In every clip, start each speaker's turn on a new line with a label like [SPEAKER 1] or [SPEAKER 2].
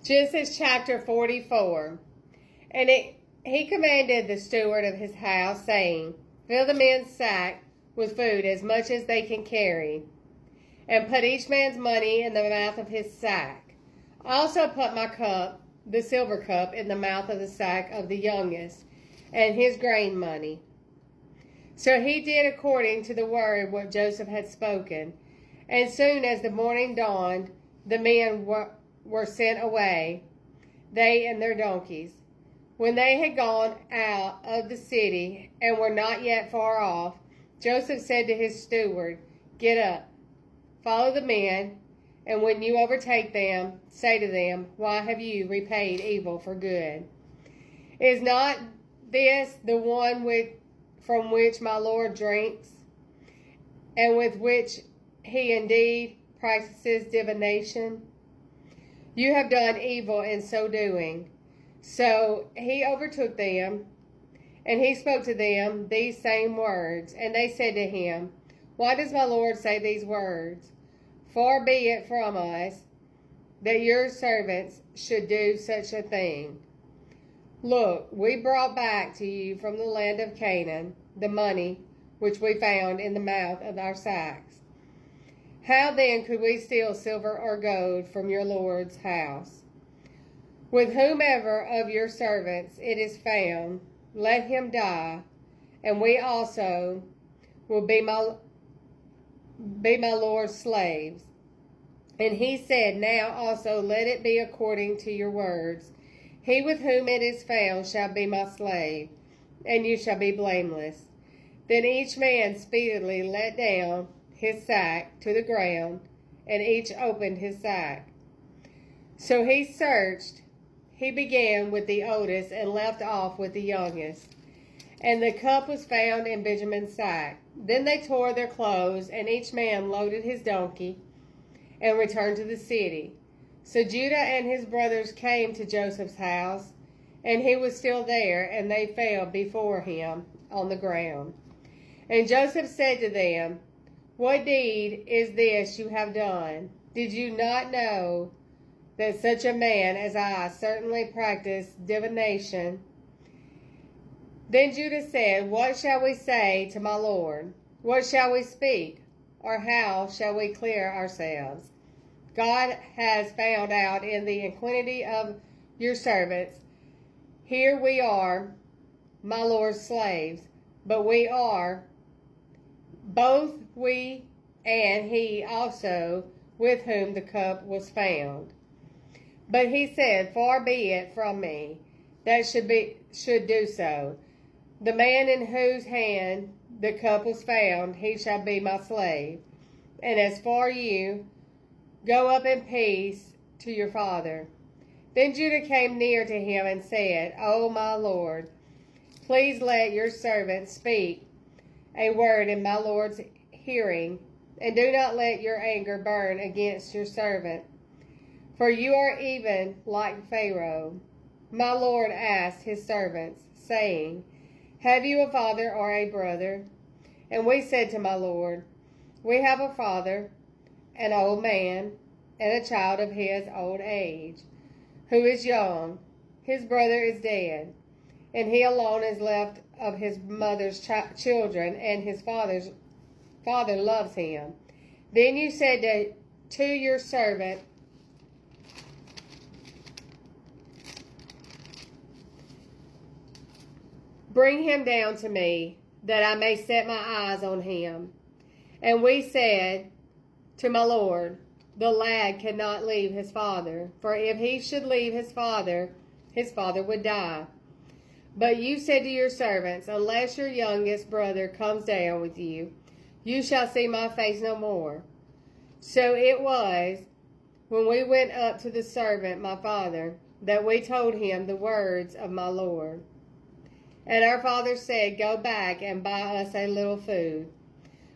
[SPEAKER 1] Genesis chapter 44. And he commanded the steward of his house, saying, Fill the men's sack with food as much as they can carry, and put each man's money in the mouth of his sack. Also put my cup, the silver cup, in the mouth of the sack of the youngest, and his grain money. So he did according to the word what Joseph had spoken. And soon as the morning dawned, the men were sent away, they and their donkeys. When they had gone out of the city and were not yet far off, Joseph said to his steward, Get up, follow the men, and when you overtake them, say to them, Why have you repaid evil for good? Is not this the one from which my Lord drinks, and with which he indeed practices divination? You have done evil in so doing. So he overtook them, and he spoke to them these same words. And they said to him, Why does my Lord say these words? Far be it from us that your servants should do such a thing. Look, we brought back to you from the land of Canaan the money which we found in the mouth of our sacks. How then could we steal silver or gold from your Lord's house? With whomever of your servants it is found, let him die, and we also will be my Lord's slaves. And he said, Now also let it be according to your words. He with whom it is found shall be my slave, and you shall be blameless. Then each man speedily let down his sack to the ground, and each opened his sack. So he searched. He began with the oldest and left off with the youngest. And the cup was found in Benjamin's sack. Then they tore their clothes, and each man loaded his donkey and returned to the city. So Judah and his brothers came to Joseph's house, and he was still there, and they fell before him on the ground. And Joseph said to them, What deed is this you have done? Did you not know that such a man as I certainly practiced divination? Then Judah said, What shall we say to my Lord? What shall we speak? Or how shall we clear ourselves? God has found out in the inquity of your servants. Here we are, my Lord's slaves, but we are, both we and he also, with whom the cup was found. But he said, Far be it from me that should do so. The man in whose hand the cup was found, he shall be my slave. And as for you, go up in peace to your father. Then Judah came near to him and said, O my Lord, please let your servant speak a word in my Lord's hearing, and do not let your anger burn against your servant. For you are even like Pharaoh. My Lord asked his servants, saying, Have you a father or a brother? And we said to my Lord, We have a father, an old man, and a child of his old age, who is young. His brother is dead, and he alone is left of his mother's children, and his father loves him. Then you said to your servant, Bring him down to me, that I may set my eyes on him. And we said to my Lord, The lad cannot leave his father, for if he should leave his father would die. But you said to your servants, Unless your youngest brother comes down with you, you shall see my face no more. So it was, when we went up to the servant, my father, that we told him the words of my Lord. And our father said, Go back and buy us a little food.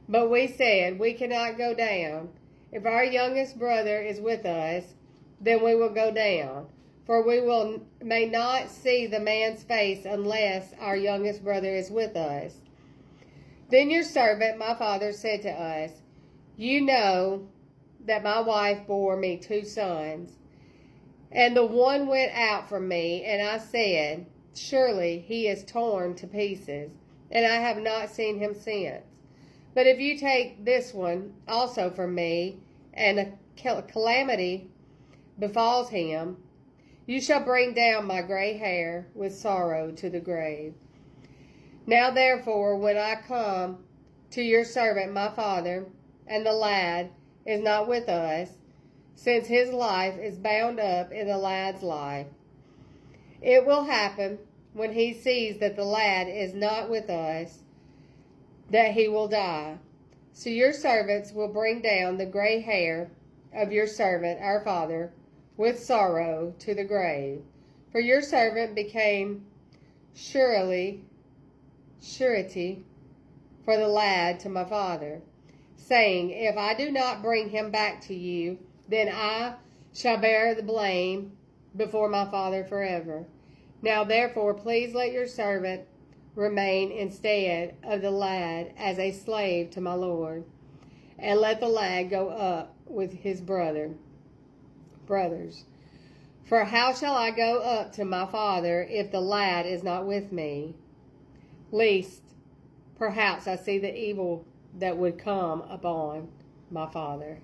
[SPEAKER 1] But we said, We cannot go down. If our youngest brother is with us, then we will go down. For we may not see the man's face unless our youngest brother is with us. Then your servant, my father, said to us, You know that my wife bore me 2 sons, And the one went out from me, and I said, surely he is torn to pieces, and I have not seen him since. But if you take this one also from me, and a calamity befalls him, you shall bring down my gray hair with sorrow to the grave. Now therefore, when I come to your servant my father, and the lad is not with us, since his life is bound up in the lad's life, it will happen when he sees that the lad is not with us, that he will die. So your servants will bring down the gray hair of your servant, our father, with sorrow to the grave. For your servant became surety for the lad to my father, saying, if I do not bring him back to you, then I shall bear the blame before my father forever. Now therefore, please let your servant remain instead of the lad as a slave to my lord, and let the lad go up with his brothers. For how shall I go up to my father if the lad is not with me? Lest perhaps I see the evil that would come upon my father.